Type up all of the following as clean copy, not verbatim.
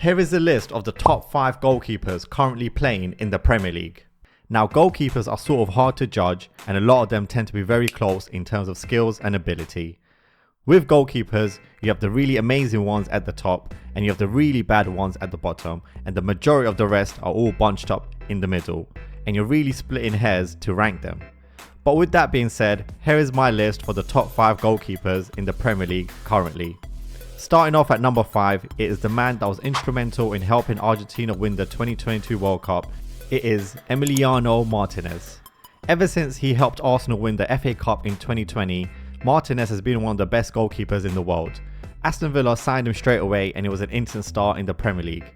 Here is a list of the top 5 goalkeepers currently playing in the Premier League. Now, goalkeepers are sort of hard to judge, and a lot of them tend to be very close in terms of skills and ability. With goalkeepers, you have the really amazing ones at the top and you have the really bad ones at the bottom, and the majority of the rest are all bunched up in the middle, and you're really splitting hairs to rank them. But with that being said, here is my list for the top 5 goalkeepers in the Premier League currently. Starting off at number 5, it is the man that was instrumental in helping Argentina win the 2022 World Cup. It is Emiliano Martinez. Ever since he helped Arsenal win the FA Cup in 2020, Martinez has been one of the best goalkeepers in the world. Aston Villa signed him straight away and he was an instant star in the Premier League.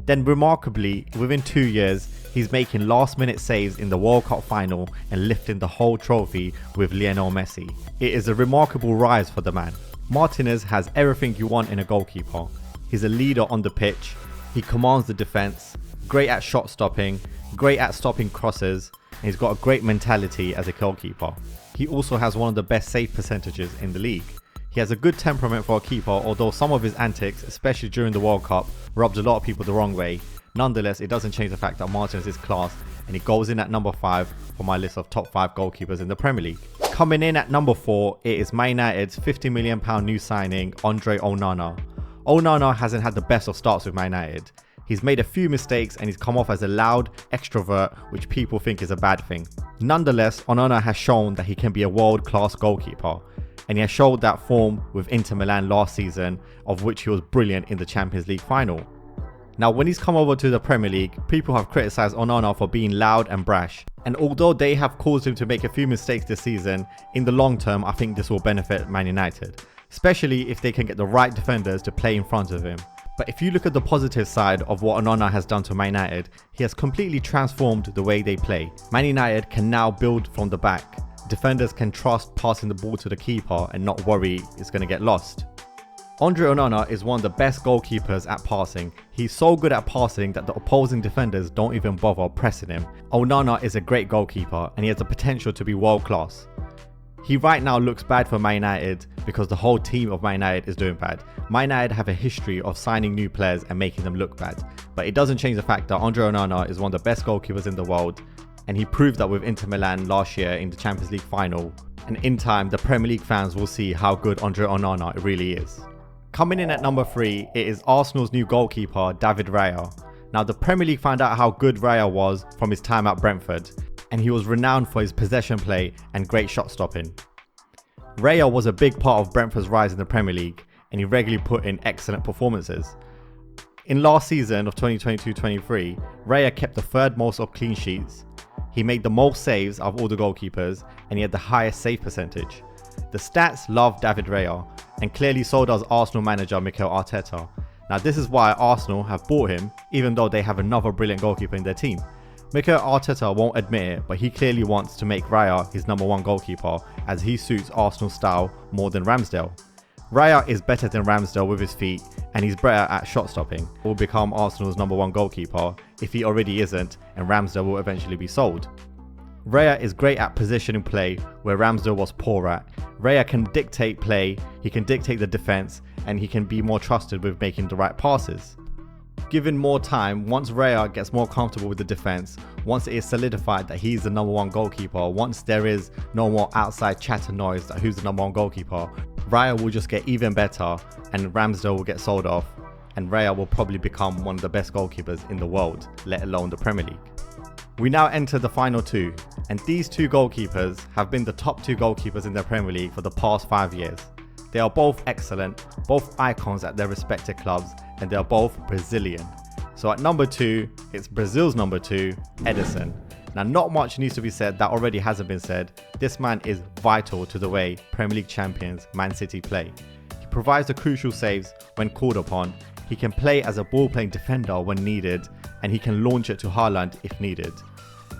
Then remarkably, within 2 years, he's making last minute saves in the World Cup final and lifting the whole trophy with Lionel Messi. It is a remarkable rise for the man. Martinez has everything you want in a goalkeeper. He's a leader on the pitch, he commands the defence, great at shot stopping, great at stopping crosses, and he's got a great mentality as a goalkeeper. He also has one of the best save percentages in the league. He has a good temperament for a keeper, although some of his antics, especially during the World Cup, rubbed a lot of people the wrong way. Nonetheless, it doesn't change the fact that Martinez is class, and he goes in at number 5 for my list of top 5 goalkeepers in the Premier League. Coming in at number 4, it is Man United's £50 million new signing, Andre Onana. Onana hasn't had the best of starts with Man United. He's made a few mistakes and he's come off as a loud extrovert, which people think is a bad thing. Nonetheless, Onana has shown that he can be a world-class goalkeeper, and he has showed that form with Inter Milan last season, of which he was brilliant in the Champions League final. Now, when he's come over to the Premier League, people have criticised Onana for being loud and brash, and although they have caused him to make a few mistakes this season, in the long term I think this will benefit Man United, especially if they can get the right defenders to play in front of him. But if you look at the positive side of what Onana has done to Man United, he has completely transformed the way they play. Man United can now build from the back. Defenders can trust passing the ball to the keeper and not worry it's going to get lost. Andre Onana is one of the best goalkeepers at passing. He's so good at passing that the opposing defenders don't even bother pressing him. Onana is a great goalkeeper and he has the potential to be world class. He right now looks bad for Man United because the whole team of Man United is doing bad. Man United have a history of signing new players and making them look bad. But it doesn't change the fact that Andre Onana is one of the best goalkeepers in the world, and he proved that with Inter Milan last year in the Champions League final. And in time, the Premier League fans will see how good Andre Onana really is. Coming in at number 3, it is Arsenal's new goalkeeper, David Raya. Now, the Premier League found out how good Raya was from his time at Brentford, and he was renowned for his possession play and great shot stopping. Raya was a big part of Brentford's rise in the Premier League, and he regularly put in excellent performances. In last season of 2022-23, Raya kept the 3rd most of clean sheets. He made the most saves of all the goalkeepers, and he had the highest save percentage. The stats love David Raya, and clearly so does Arsenal manager Mikel Arteta. Now, this is why Arsenal have bought him, even though they have another brilliant goalkeeper in their team. Mikel Arteta won't admit it, but he clearly wants to make Raya his number 1 goalkeeper, as he suits Arsenal's style more than Ramsdale. Raya is better than Ramsdale with his feet, and he's better at shot stopping. He will become Arsenal's number 1 goalkeeper if he already isn't, and Ramsdale will eventually be sold. Raya is great at positioning play where Ramsdale was poor at. Raya can dictate play, he can dictate the defence, and he can be more trusted with making the right passes. Given more time, once Raya gets more comfortable with the defence, once it is solidified that he's the number 1 goalkeeper, once there is no more outside chatter noise that who's the number 1 goalkeeper, Raya will just get even better and Ramsdale will get sold off, and Raya will probably become one of the best goalkeepers in the world, let alone the Premier League. We now enter the final 2, and these 2 goalkeepers have been the top 2 goalkeepers in the Premier League for the past 5 years. They are both excellent, both icons at their respective clubs, and they are both Brazilian. So at number 2, it's Brazil's number 2, Ederson. Now, not much needs to be said that already hasn't been said. This man is vital to the way Premier League champions Man City play. He provides the crucial saves when called upon, he can play as a ball-playing defender when needed, and he can launch it to Haaland if needed.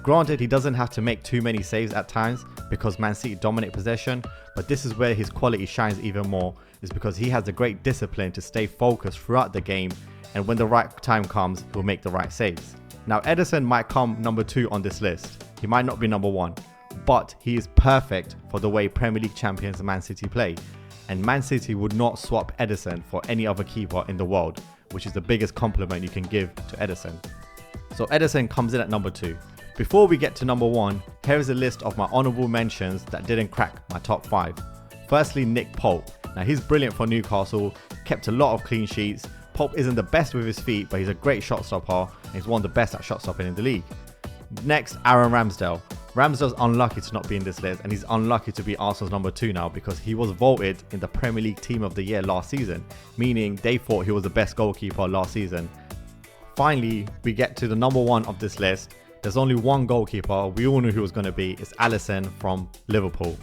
Granted, he doesn't have to make too many saves at times because Man City dominate possession, but this is where his quality shines even more, is because he has a great discipline to stay focused throughout the game, and when the right time comes, he'll make the right saves. Now, Ederson might come number 2 on this list. He might not be number 1, but he is perfect for the way Premier League champions Man City play, and Man City would not swap Ederson for any other keeper in the world. which is the biggest compliment you can give to Ederson. So Ederson comes in at number 2. Before we get to number 1, here is a list of my honourable mentions that didn't crack my top 5. Firstly, Nick Pope. Now he's brilliant for Newcastle, kept a lot of clean sheets. Pope isn't the best with his feet, but he's a great shot stopper and he's one of the best at shot stopping in the league. Next, Aaron Ramsdale. Ramsdale's unlucky to not be in this list, and he's unlucky to be Arsenal's number 2 now because he was voted in the Premier League Team of the Year last season, meaning they thought he was the best goalkeeper last season. Finally, we get to the number 1 of this list. There's only one goalkeeper we all knew who was going to be. It's Ederson from Liverpool.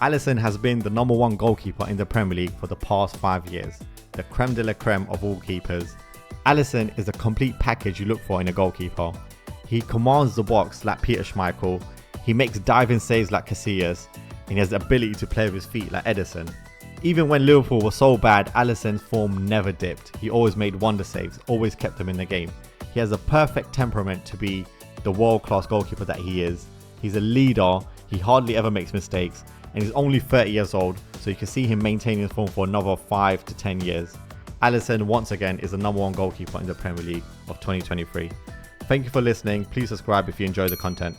Ederson has been the number 1 goalkeeper in the Premier League for the past 5 years. The creme de la creme of all keepers. Ederson is a complete package you look for in a goalkeeper. He commands the box like Peter Schmeichel, he makes diving saves like Casillas, and he has the ability to play with his feet like Ederson. Even when Liverpool was so bad, Alisson's form never dipped. He always made wonder saves, always kept them in the game. He has a perfect temperament to be the world-class goalkeeper that he is. He's a leader, he hardly ever makes mistakes, and he's only 30 years old, so you can see him maintaining his form for another 5 to 10 years. Ederson, once again, is the number 1 goalkeeper in the Premier League of 2023. Thank you for listening. Please subscribe if you enjoy the content.